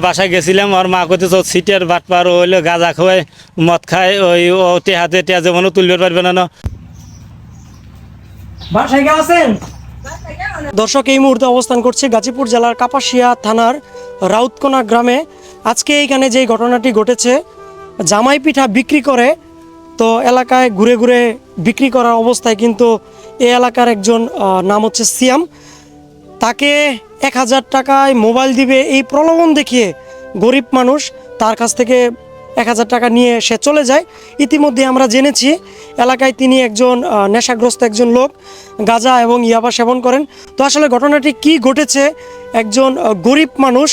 বাসায় গেছিলাম, ওর মা কইতে সিটের বাটপার হইলো গাঁজা খাওয়ায় মদ খায়, ওই ও হাতে টিয়া যেমন তুলতে পারবে না। বাসায় গেছেন? দর্শক, এই মুহূর্তে অবস্থান করছে গাজীপুর জেলার কাপাসিয়া থানার রাউতকোনা গ্রামে। আজকে এইখানে যে ঘটনাটি ঘটেছে, জামাই পিঠা বিক্রি করে তো এলাকায় ঘুরে ঘুরে বিক্রি করার অবস্থায় কিন্তু এই এলাকার একজন নাম হচ্ছে সিয়াম, তাকে 1000 টাকায় মোবাইল দিবে এই প্রলোভন দেখিয়ে গরিব মানুষ তার কাছ থেকে 1000 টাকা নিয়ে সে চলে যায়। ইতিমধ্যে আমরা জেনেছি এলাকায় তিনি একজন নেশাগ্রস্ত একজন লোক, গাঁজা এবং ইয়াবা সেবন করেন। তো আসলে ঘটনাটি কি ঘটেছে, একজন গরিব মানুষ,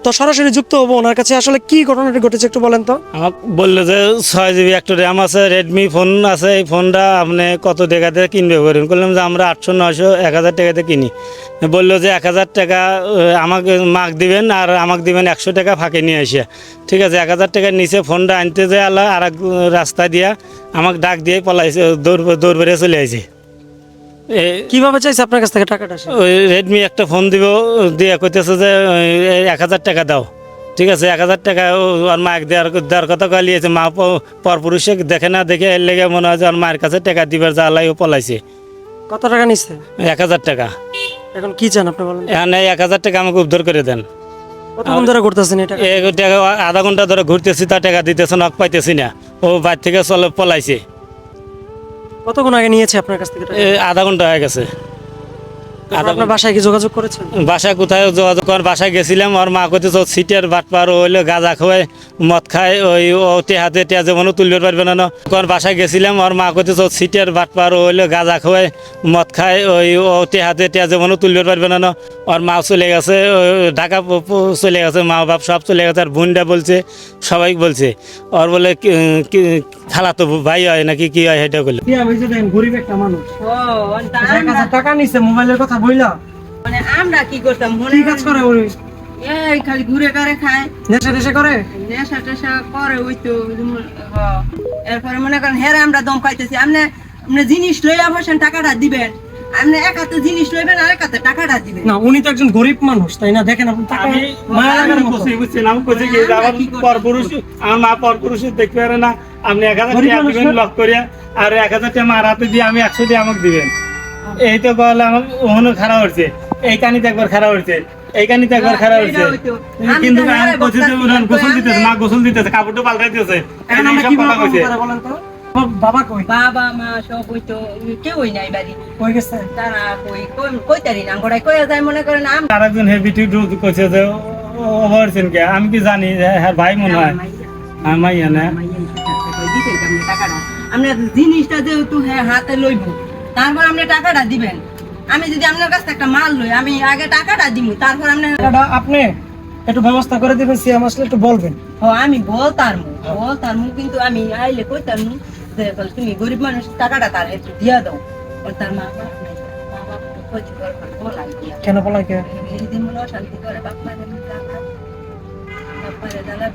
তো সরাসরি যুক্ত হবো ওনার কাছে। আসলে কি ঘটনাটি ঘটেছে একটু বলেন তো। আমাকে বললো যে 6 GB একটা র্যাম আছে, রেডমি ফোন আছে, এই ফোনটা আপনি কত টাকাতে কিনবে করেন? বললাম যে আমরা 800, 900, 1000 টাকাতে কিনি। বললো যে 1000 টাকা আমাকে মাক দিবেন আর আমাকে দিবেন 100 টাকা ফাঁকে নিয়ে আসে। ঠিক আছে, 1000 টাকার নিচে ফোনটা আনতে যায় আল্লাহ আর এক রাস্তা দিয়া আমাকে ডাক দিয়ে পলাইছে, দৌড় বেড়ে চলে আসে। কিভাবে চাইছে আপনার কাছ থেকে টাকাটা? ওই রেডমি একটা ফোন দিব, দিয়ে কইতেছে যে 1000 টাকা দাও। ঠিক আছে, 1000 টাকা ওর মায়ের দেওয়ার কথা কালিয়েছে। মা পরপুরুষে দেখে না দেখে এর লেগে মনে হয় যে ওর মায়ের কাছে টাকা দিবার জ্বালাই ও পলাইছে। কত টাকা নিচ্ছে? 1000 টাকা। এখন কি চান আপনি বলেন? এখানে 1000 টাকা আমাকে উদ্ধার করে দেন। কতক্ষণ ধরে ঘুরতেছেন এটা? টাকা আধা ঘন্টা ধরে ঘুরতেছি, তার টাকা দিতেছে না, পাইতেছি না। ও বাইর থেকে পলাইছে। কতক্ষণ আগে নিয়েছে আপনার কাছ থেকে? আধা ঘন্টা হয়ে গেছে। আপনার বাসায় কি যোগাযোগ করেছেন? বাসায় কোথায় যোগাযোগ করার, বাসায় গেছিলাম, ওর মা কইতে সিটের বাটপার হইলো গাঁজা খাওয়ায় মদ খায়, ওই ও হাতে টিয়া যেমন তুলতে পারবে না। বাসায় গেছিলাম, ওর মা কইতে সিটের বাটপার হইলো গাঁজা খাওয়ায় মদ খায়, ওই ও হাতে টিয়া যেমন তুলতে পারবে না। ওর মা চলে গেছে, ঢাকা চলে গেছে, মা বাপ সব চলে গেছে। আর বোনটা বলছে, সবাই বলছে ওর বলে খালা তো ভাই হয় নাকি কি হয় সেটা বলে। গরিব একটা মানুষ টাকা নিচ্ছে মোবাইলের কথা বইলা, মানে আমরা কি করতাম? কি কাজ করে ওই? এই খালি ঘুরে ঘুরে খায়, নেশা টেশা করে, নেশা টেশা করে। ওই তো এরপরে মনে করেন হেরে আমরা দম খাইতেছি। আপনি জিনিস লইয়া বসেন, টাকাটা দিবেন। আপনি এক হাতে জিনিস লইবেন আর এক হাতে টাকাটা দিবেন না। উনি তো একজন গরিব মানুষ, তাই না? দেখেন আপনি টাকা মায়া লাগার মতো। বুঝছেন, আমি কইছি কি আমার পরপুরুষ, আমার মা পরপুরুষ দেখতে পারে না। আপনি 1000 টাকা দিবেন লক করিয়া, আর 1000 টাকা মার হাতে দিয়ে আমি 100 টাকা আমাকে দিবেন। এই তো বলে আমার ওহনো খারাপ হচ্ছে, এই কানিতে একবার খারাপ হচ্ছে, এই কানিতে একবার খারাপ হচ্ছে। কিন্তু আমি কইছি যে গোসল দিতেছে, মা গোসল দিতেছে, কাপড়টা পাল্টাইতেছে। এখন আমরা কি বলেন তো? বাবা কই? বাবা মা সব ওই তো কেউই নাই বাড়ি, কই গেছে? তারা কইতারি না গোড়ায় কইয়া যায়। মনে করেন আর একজন হেভি টিউট কইছে যে ওভারছেন কে, আমি কি জানি হ্যাঁ ভাই মনে হয় মাইয়া না। আপনার জিনিসটা যেহেতু হাতে লইব, তারপর আপনি টাকাটা দিবেন। আমি যদি আপনার কাছে একটা মাল লই, আমি আগে টাকাটা দিব, তারপর আপনি একটু ব্যবস্থা করে দিবেন। সিয়াম আসলে একটু বলবেন। আমি বলতাম, কিন্তু আমি আইলে কইতাম যে তুমি গরিব মানুষ, টাকাটা তার একটু দিয়া দাও। তার মা কেন বলাই কে? অশান্তি করে, বাপ মারে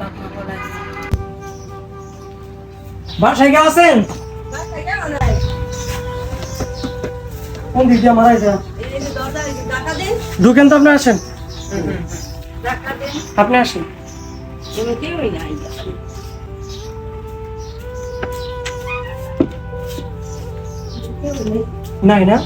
বাপ মা বলাই। বাসায় গেছেন? কোন দিক দিয়ে মারা যায়? ঢুকেন তো, আপনি আসেন, আপনি আসেন। নাই না?